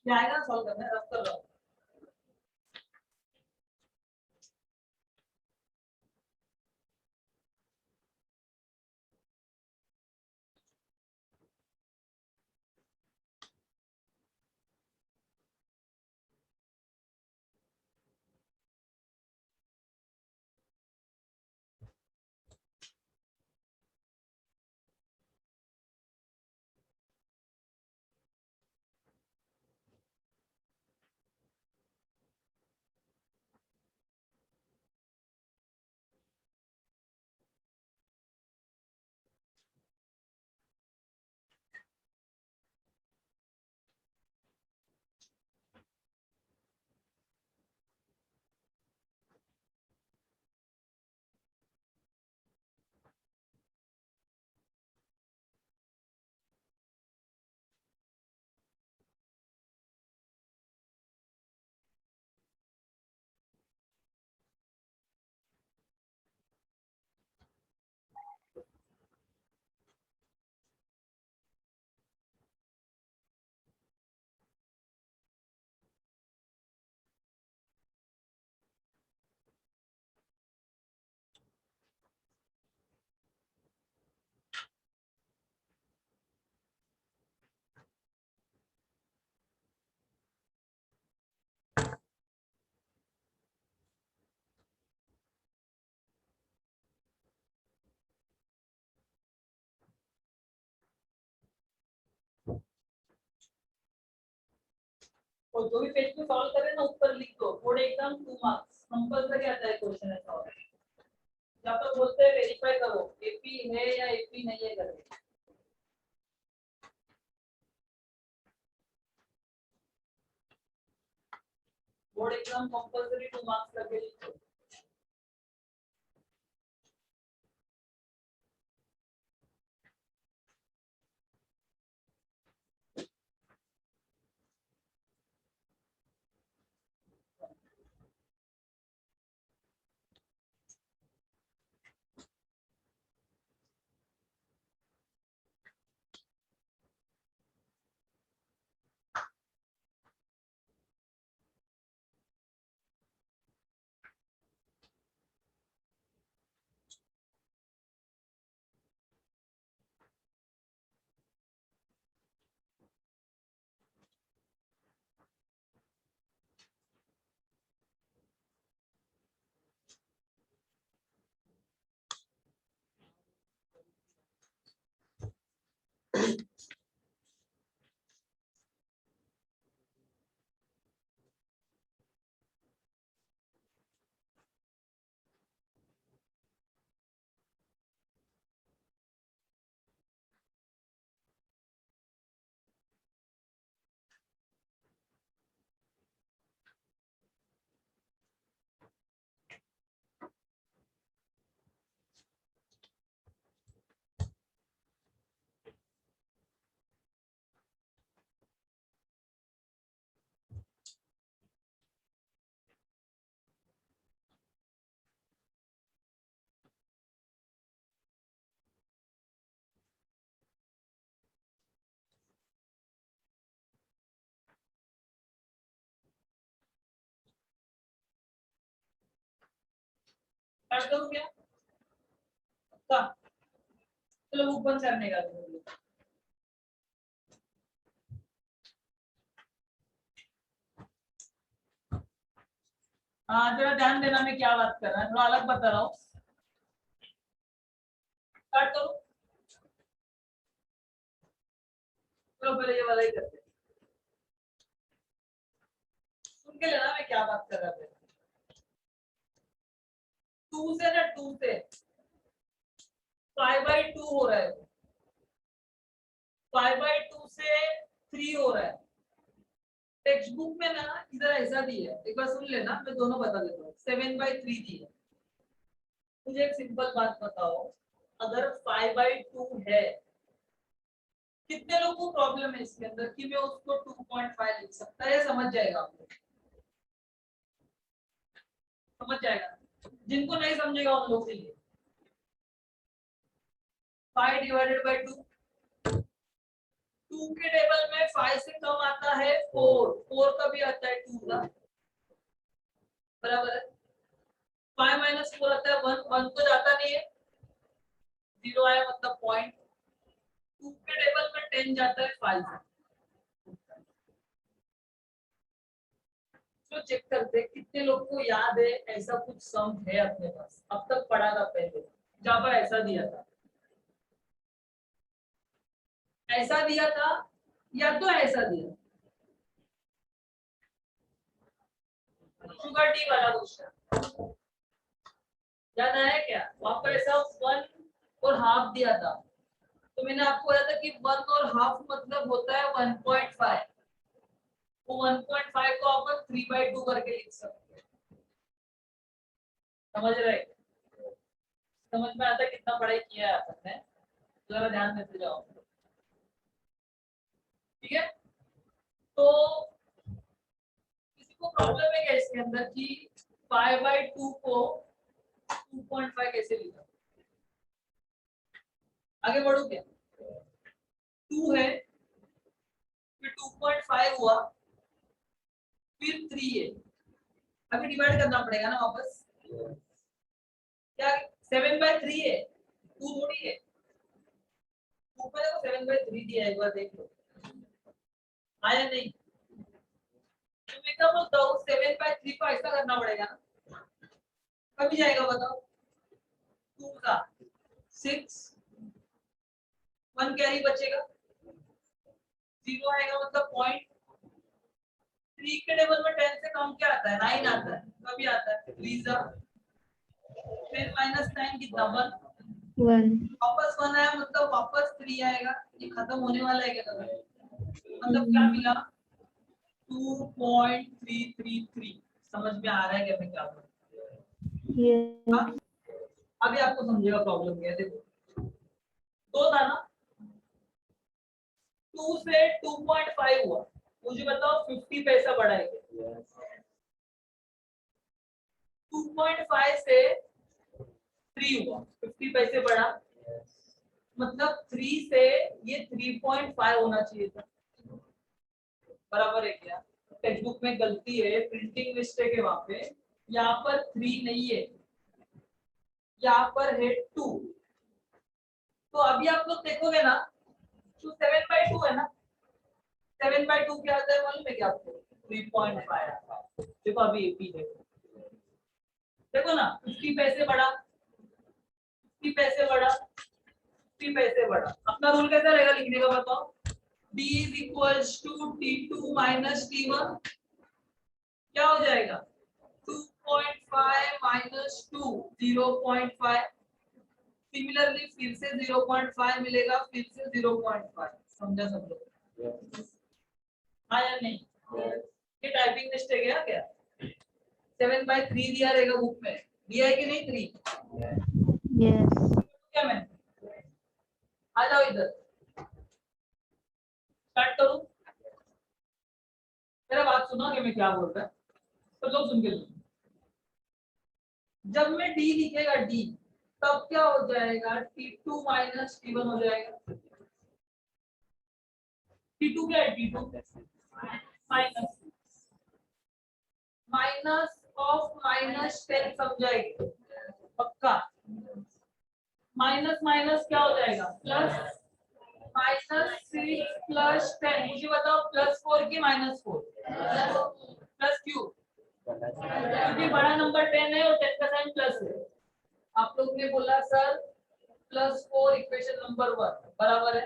जाएगा सॉल्व करना है, रफ कर लो। और जो भी पेज पे सॉल्व करें ना ऊपर लिख दो बोर्ड एग्जाम 2 मार्क्स कंपलसरी आता है क्वेश्चन ऐसा होता है। जहाँ पर बोलते हैं वेरीफाई करो एपी है या एपी नहीं है करके। बोर्ड एग्जाम कंपलसरी 2 मार्क्स लगे लिखो। कर दो क्या का चलो बुक बंद करने का हाँ जरा ध्यान देना मैं क्या बात कर रहा हूँ थोड़ा अलग बता रहा हूँ। स्टार्ट करो चलो पहले ये वाला ही करते हैं। सुन के लेना मैं क्या बात कर रहा था। 2 से ना 2 से 5/2 हो रहा है 5/2 से 3 हो रहा है। टेक्स्ट बुक में ना इधर ऐसा दिया है एक बार सुन लेना मैं दोनों बता देता हूँ 7/3 दी है। मुझे एक सिंपल बात बताओ अगर 5/2 है कितने लोगों को प्रॉब्लम है इसके अंदर कि मैं उसको 2.5 लिख सकता है समझ जाएगा आपको समझ जाएगा जिनको नहीं समझेगा उन लोगों के लिए 5/2 2 के टेबल में 5 से कम आता है 4 का भी आता है 2 का बराबर है 5 - 4 आता है 1 1 तो जाता नहीं है 0 आया मतलब पॉइंट 2 के टेबल में 10 जाता है 5 से तो चेक करते हैं कितने लोग को याद है ऐसा कुछ सम है अपने पास अब तक पढ़ा था पहले जहां पर ऐसा दिया था या तो ऐसा दिया शुगर टी वाला क्वेश्चन याद आया क्या वहां पर ऐसा 1 और हाफ दिया था तो मैंने आपको बोला था कि 1 और हाफ मतलब होता है 1.5 वो 1.5 को अपन 3/2 करके लिख सकते हैं समझ रहे समझ में आता है कितना पढ़ाई किया है आपने जरा ध्यान देते जाओ ठीक है तो किसी को प्रॉब्लम है क्या इसके अंदर कि 5/2 को 2.5 कैसे लिखा आगे बढ़ो क्या 2 है फिर 2.5 हुआ फिर 3 है अभी डिवाइड करना पड़ेगा ना वापस क्या 7/3 है 2 थोड़ी है ऊपर देखो 7/3 दिया है एक बार देख लो आया नहीं तो मैं क्या बोलता हूँ 7/3 को ऐसा करना पड़ेगा ना कभी जाएगा बताओ 2 का 6 1 कैरी बचेगा 0 आएगा मतलब पॉइंट 3 के टेबल में 10 से कम क्या आता है? 9 आता है। कभी आता है 3 जा, फिर -10 कितना 1, 1. वापस 1 आया मतलब वापस 3 आएगा। ये खत्म होने वाला है क्या कभी? मतलब क्या मिला? 2.333। समझ में आ रहा है क्या मैं क्या बोल रहा हूँ? Yes. हाँ? अभी आपको समझेगा प्रॉब्लम क्या है। देखो 2 था ना, 2 से 2.5 हुआ। मुझे बताओ 50 पैसा बढ़ा है क्या? 2.5 से 3 हुआ, 50 पैसे बढ़ा। मतलब 3 से ये 3.5 होना चाहिए था। बराबर है क्या? टेक्स्ट बुक में गलती है, प्रिंटिंग मिस्टेक है वहां पे। यहाँ पर 3 नहीं है, यहाँ पर है 2। तो अभी आप लोग देखोगे ना, तो 7/2 है ना। 7/2 क्या आता है मालूम है क्या आपको? 3.5 आता है। देखो अभी एपी देखो ना, 50 पैसे बढ़ा, 50 पैसे बढ़ा, 50 पैसे बढ़ा। अपना रूल कैसा रहेगा लिखने का बताओ? D is equals to T2 minus T1। क्या हो जाएगा? 2.5 minus 2 0.5। सिमिलरली फिर से 0.5 मिलेगा, फिर से 0.5। समझा सब लोग? हाँ या नहीं? ये टाइपिंग मिस्टेक है क्या? 7/3 दिया रहेगा बुक में, दिया है कि नहीं 3? Yes. क्या मैं आ जाओ इधर, स्टार्ट करूं? मेरा बात सुनो कि मैं क्या बोल रहा है, तो लोग सुन के लो। जब मैं डी लिखेगा डी, तब क्या हो जाएगा? T2 माइनस T1 हो जाएगा। T2 क्या है? T2 माइनस माइनस ऑफ -10 समझाएगी पक्का। माइनस माइनस क्या हो जाएगा? प्लस। -6 प्लस 10। मुझे बताओ +4 की -4? प्लस क्यों? क्योंकि बड़ा नंबर 10 है और 10 का साइन प्लस है। आप लोग ने बोला सर +4 इक्वेशन नंबर 1 बराबर है।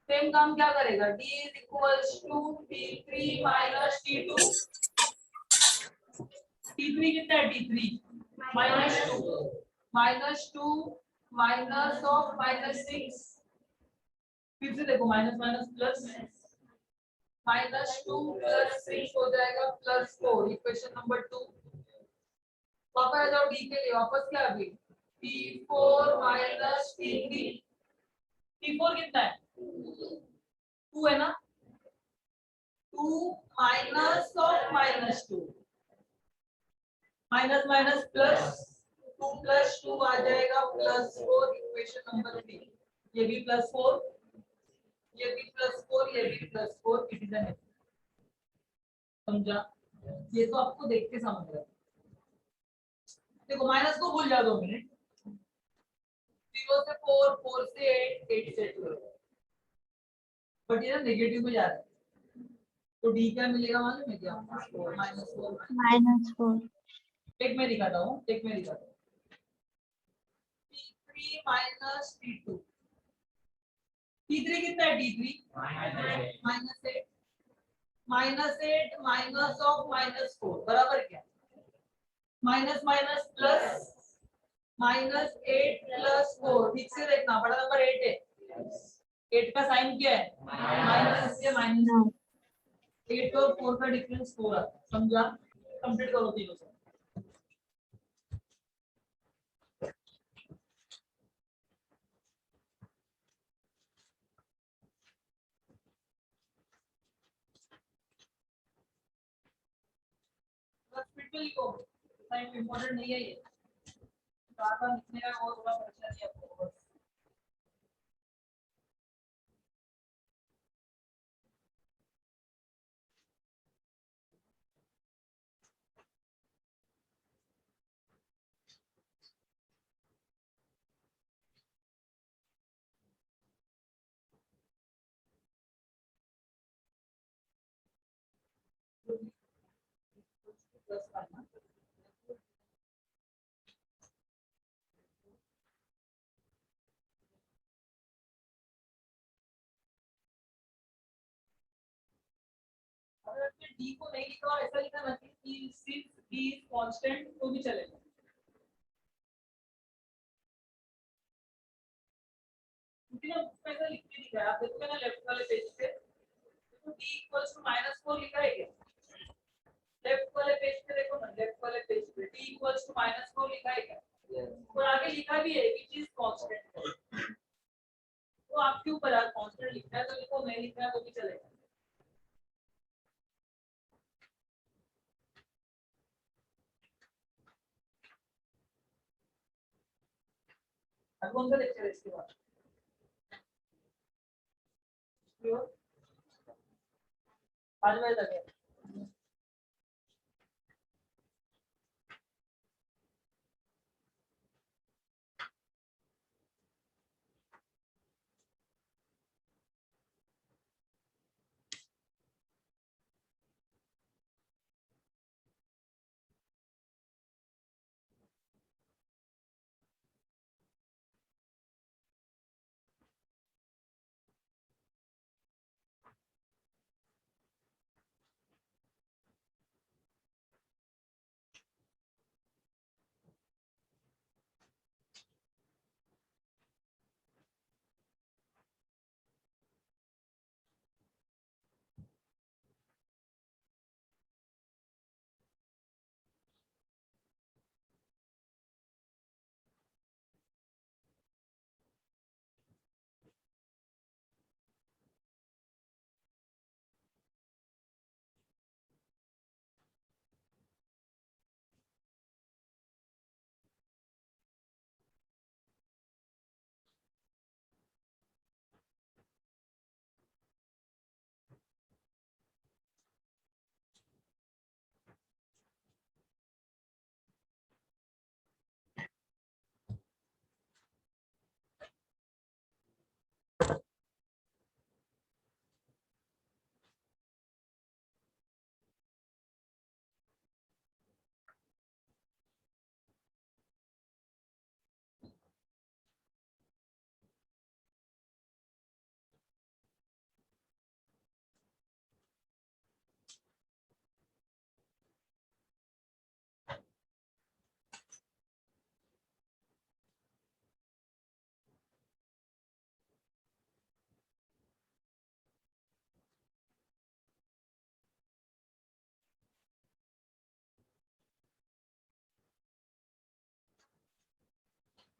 सेम काम क्या करेगा? D is equals to T3 minus T2। T3 कितना है? T3 -2 -2 minus of -6। फिर से देखो माइनस माइनस प्लस, -2 प्लस 6 हो जाएगा +4। Equation number 2। वापस आ जाओ डी के लिए। वापस क्या अभी? T4 minus T3। T4 कितना है? 2 है ना। 2 minus of -2, minus minus plus, 2 plus 2 आ जाएगा +4। Equation number 3। ये भी +4, ये भी +4, ये भी +4। It is an. समझा? ये तो आपको देख के समझ रहा है। देखो माइनस को भूल जाओ 2 मिनट। 0 से 4, 4 से 8, 8 से 12। बट ये ना नेगेटिव में जा रहा है, तो डी क्या मिलेगा मालूम है क्या? -4 -4. एक में दिखाता हूँ, एक में दिखाता हूँ। T3 minus T2। T3 कितना है? T3 -8, -8 माइनस ऑफ -4 बराबर क्या? Minus minus plus, -8 plus 4। ठीक से देखना, बड़ा नंबर 8 है। 8 का साइन क्या है? माइनस से माइनस। 8 और 4 का डिफरेंस 4 आता है। समझा? कंप्लीट करो तीनों से। बस फिर को टाइम इंपॉर्टेंट नहीं है ये। बार-बार लिखने का और थोड़ा परेशानी है आपको बस। प्लस करना। अरे अगर आपने डी को नहीं लिखा और ऐसा लिखा ना कि सिंस डी इज कांस्टेंट तो भी चलेगा। क्योंकि ना उसमें ऐसा लिख के दिखा है, आप देखोगे ना लेफ्ट वाले पेज पे तो d इक्वल्स टू -4 लिखा है क्या? लेफ्ट वाले पेज पे देखो ना, लेफ्ट वाले पेज पे d इक्वल्स टू -4 लिखा है क्या? और आगे लिखा भी है कि चीज कांस्टेंट। तो आपके ऊपर है, कांस्टेंट लिखना है तो लिखो, नहीं लिखना है तो भी चलेगा। अब कौन सा लेक्चर है इसके बाद? 5 बजे तक है।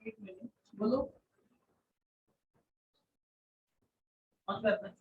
एक मिनट बोलो, ऑन करना है।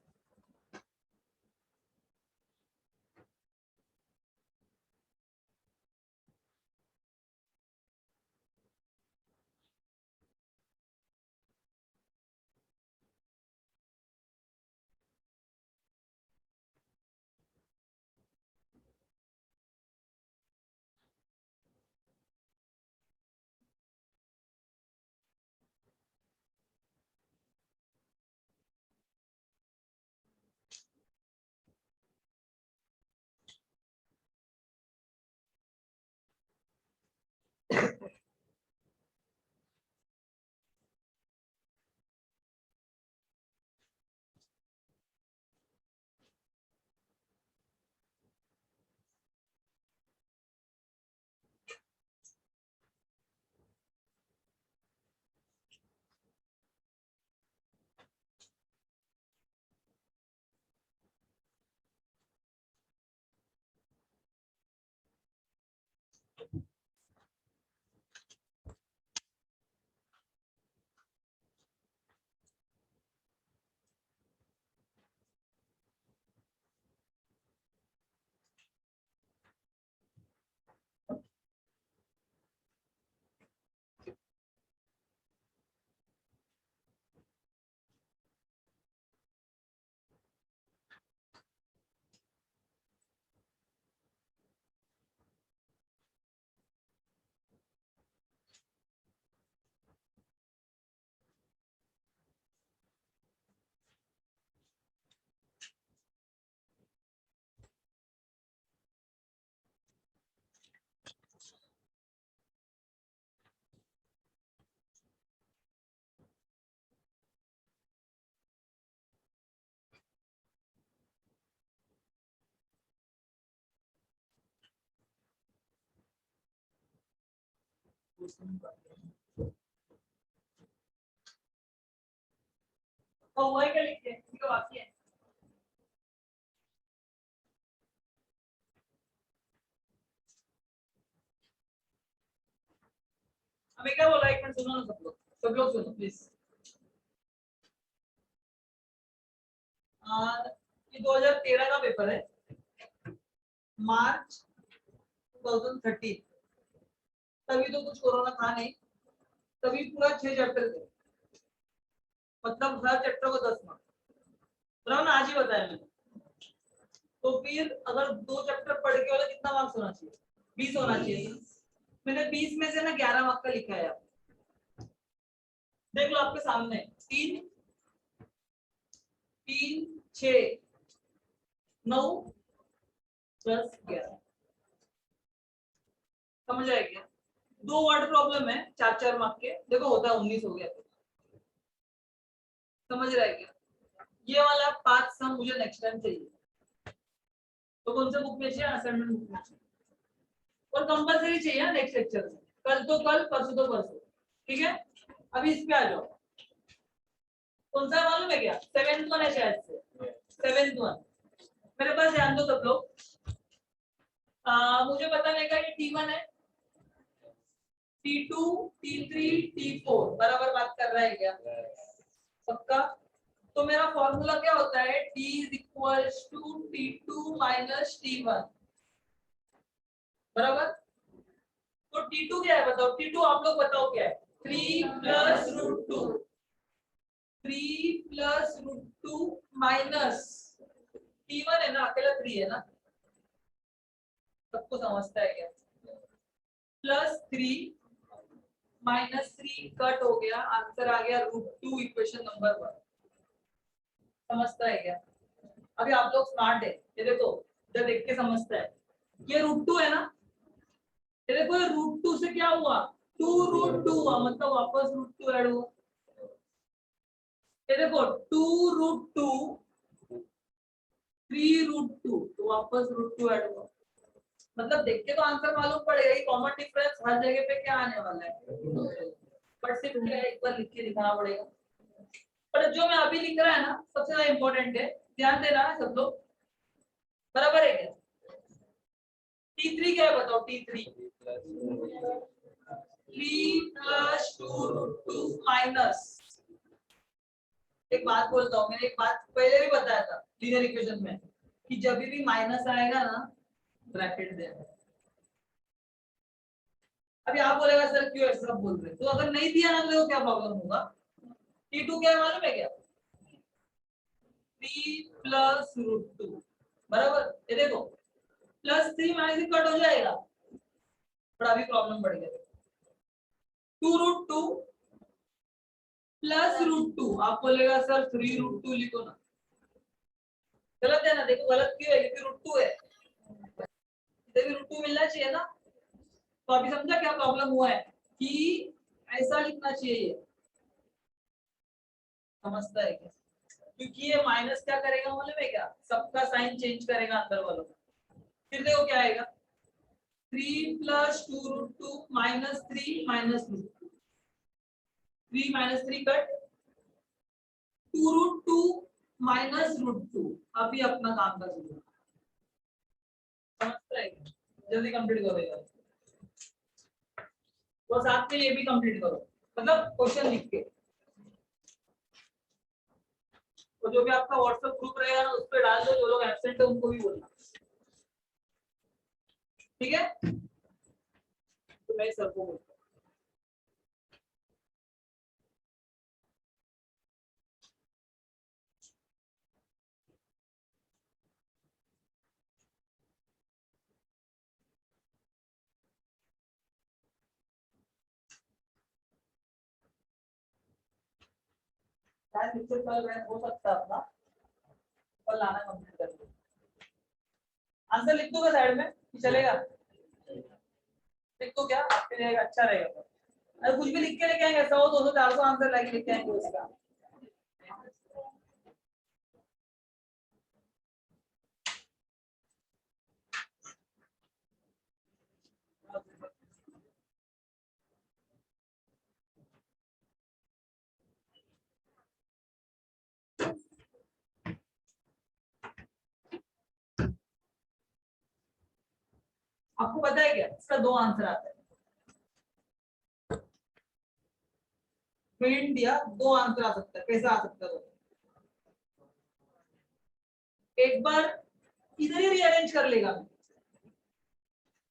तो हुआ है क्या लिख के इसका बाकी है। हमें क्या बोला एक मिनट सुनो ना सब लोग सुनो प्लीज। ये 2013 का पेपर है, मार्च 2013। तभी तो कुछ कोरोना था नहीं, तभी पूरा 6 चैप्टर थे, मतलब हर चैप्टर को 10 मार्क्स। बराबर ना, आज ही बताया मैंने। तो फिर अगर 2 चैप्टर पढ़ के वाला कितना मार्क्स होना चाहिए? 20 होना चाहिए। मैंने 20 में से ना 11 मार्क्स का लिखा है। देख लो आपके सामने 3 3 6 9 10 11 समझ आया क्या? 2 वर्ड प्रॉब्लम है 4 मार्क के, देखो होता है 19 हो गया। समझ रहा है क्या? ये वाला 5 सम मुझे नेक्स्ट टाइम चाहिए, तो कौन से बुक में चाहिए? असाइनमेंट बुक में चाहिए, और कंपलसरी चाहिए नेक्स्ट लेक्चर में। कल तो कल, परसों तो परसों, ठीक है? अभी इस पे आ जाओ। कौन सा मालूम है क्या? 7th वन है शायद से, 7th वन। मेरे पास ध्यान दो सब लोग। मुझे बताने का ये T1 है, T2 T3 T4 बराबर बात कर रहा है क्या सबका? तो मेरा फॉर्मूला क्या होता है? T is equals to T2 minus T1 बराबर। तो T2 क्या है बताओ? T2 आप लोग बताओ क्या है? 3 plus root 2, 3 plus root 2 minus T1 है ना, अकेला 3 है ना, सबको समझता है क्या? प्लस 3 माइनस 3 कट हो गया, आंसर आ गया √2 इक्वेशन नंबर 1। समझता है क्या? अभी आप लोग स्मार्ट है, ये देखो जब देख के समझता है। ये √2 है ना, ये देखो ये √2 से क्या हुआ? 2√2 हुआ, मतलब वापस √2 ऐड हुआ। ये देखो 2√2 3√2, तो वापस √2 ऐड हुआ। मतलब देख के तो आंसर मालूम पड़ेगा, कॉमन डिफरेंस हर जगह पे क्या आने वाला है, बट सिर्फ क्या एक बार लिख के दिखाना पड़ेगा। पर जो मैं अभी लिख रहा है ना, सबसे ज्यादा इंपॉर्टेंट है, ध्यान देना है सब लोग। बराबर है क्या? T3 क्या है बताओ? T3 3 plus 2√2 माइनस, एक बात बोलता हूँ, मैंने एक बात पहले भी बताया था लीनियर इक्वेशन में, कि जब भी माइनस आएगा ना ब्रैकेट देना। अभी आप बोलेगा सर क्यों ऐसा बोल रहे? तो अगर नहीं दिया ना तो क्या प्रॉब्लम होगा? T2 क्या मालूम है क्या? 3 plus √2 बराबर। ये देखो +3 माइनस कट हो जाएगा, पर अभी प्रॉब्लम बढ़ गया। 2√2 प्लस √2, आप बोलेगा सर 3√2 लिखो ना, गलत है ना? देखो गलत क्यों है? क्योंकि √2 है, इधर भी √2 मिलना चाहिए ना। तो अभी समझा क्या प्रॉब्लम हुआ है कि ऐसा लिखना चाहिए। समझता है क्या? क्योंकि ये माइनस क्या करेगा मालूम है क्या? सबका साइन चेंज करेगा अंदर वालों का। फिर देखो क्या आएगा, 3 plus 2√2 minus 3 minus √2, 3 minus 3 cut, 2√2 minus √2। अभी अपना काम कर लीजिए। समझता है क्या? जल्दी कंप्लीट करो यार, और साथ में ये भी कंप्लीट करो, मतलब क्वेश्चन लिख के। और जो भी आपका व्हाट्सएप ग्रुप रहेगा ना उस पर डाल दो, जो लोग एब्सेंट है उनको भी बोलना, ठीक है? तो मैं सर को बोलता हूँ। शायद पिक्चर कल हो सकता है अपना, कल लाना कंप्लीट कर दो। आंसर लिख दूंगा साइड में कि चलेगा? लिख दो क्या? आपके लिए अच्छा रहेगा। अगर कुछ भी लिख के लेके आएंगे 100 200 400 आंसर लाके लेके आएंगे उसका। आपको पता है क्या इसका दो आंसर आता है, हिंट दिया, दो आंसर आ सकता है, कैसा आ सकता है? एक बार इधर ही रीअरेंज कर लेगा,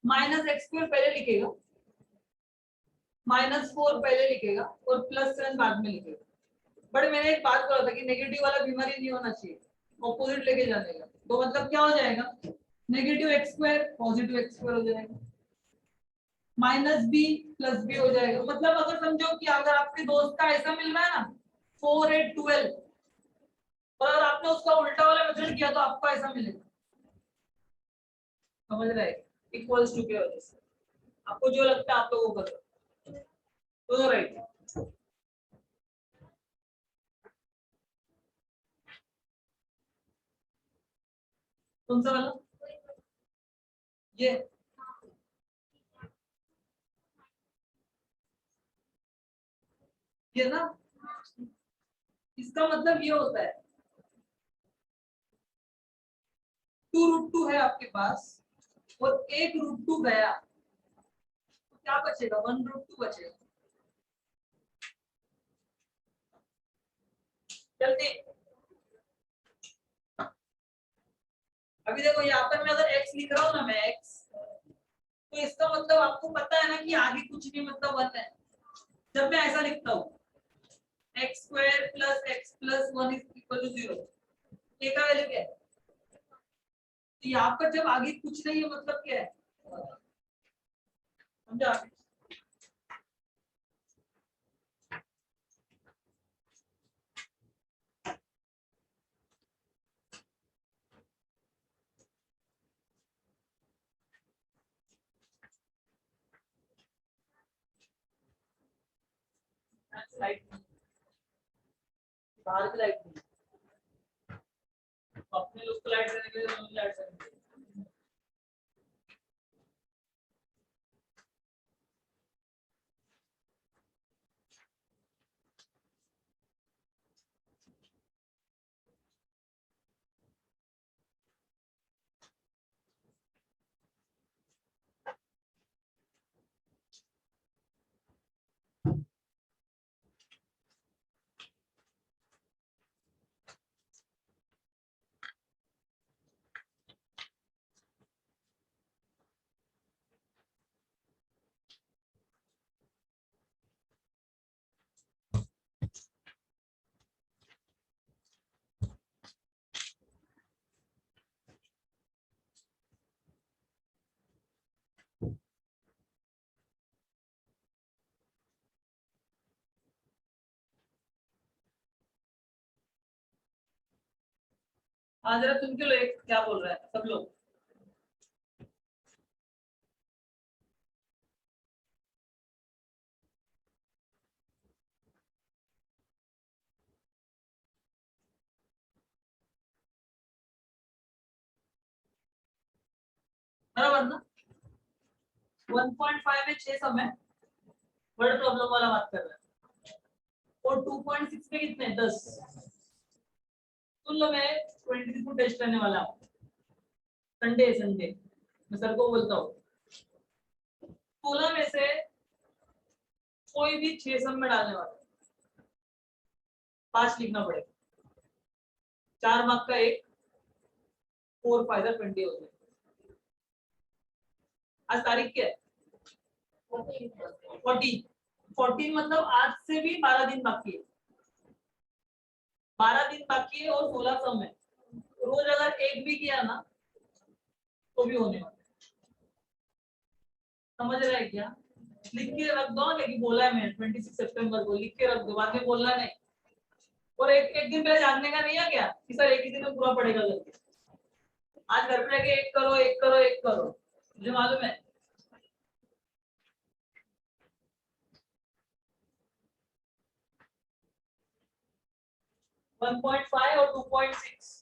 -x² पहले लिखेगा, -4 पहले लिखेगा और +7 बाद में लिखेगा। बट मैंने एक बात बोला था कि नेगेटिव वाला बीमारी नहीं होना चाहिए, ऑपोजिट लेके जाने का। तो मतलब क्या हो जाएगा, -x² पॉजिटिव x² हो जाएगा, -b + b हो जाएगा। मतलब अगर समझो कि अगर आपके दोस्त का ऐसा मिल रहा है ना 4 8 12, और अगर आपने उसका उल्टा वाला मेथड किया तो आपको ऐसा मिलेगा। समझ रहे हैं? इक्वल्स टू के वजह से आपको जो लगता है आप लोगों को करो, तो राइट। कौन सा वाला? ये ना, इसका मतलब ये होता है 2√2 है आपके पास और 1√2 गया तो क्या बचेगा, 1√2 बचेगा। जल्दी, अभी देखो यहाँ पर मैं अगर x लिख रहा हूँ ना, मैं x, तो इसका मतलब आपको पता है ना कि आगे कुछ नहीं, मतलब 1 है। जब मैं ऐसा लिखता हूँ x² + x + 1 = 0, ये का वैल्यू क्या है? तो यहाँ पर जब आगे कुछ नहीं है मतलब क्या है, समझा? लाइट बाहर की लाइट नहीं, अपने लोग को लाइट देने के लिए मुझे लाइट देने के लिए। हाँ जरा सुन के लो, एक क्या बोल रहा है सब लोग। बराबर ना? 1.5 में 6 सम है, वर्ड प्रॉब्लम वाला बात कर रहा है। और 2.6 में कितने, 10। सुन लो, मैं 23 को टेस्ट करने वाला हूँ, संडे संडे मैं सर को बोलता हूँ 16 में से कोई भी 6 सम में डालने वाला, 5 लिखना पड़ेगा, 4 मार्क का एक, 4 5 20 हो जाए। आज तारीख क्या है? 14। 14 मतलब आज से भी 12 दिन बाकी है, 12 दिन बाकी है और 16 सम है। रोज अगर एक भी किया ना तो भी होने वाला है। समझ रहा है क्या? लिख के रख दो, लेकिन बोला है मैं 26 सितंबर को, लिख के रख दो, बाद में बोलना नहीं। और एक एक दिन पहले जानने का नहीं है क्या कि सर एक ही दिन में पूरा पड़ेगा करके। आज घर पे जाके एक करो एक करो एक करो, मुझे मालूम है। वन पॉइंट फाइव और 2.6।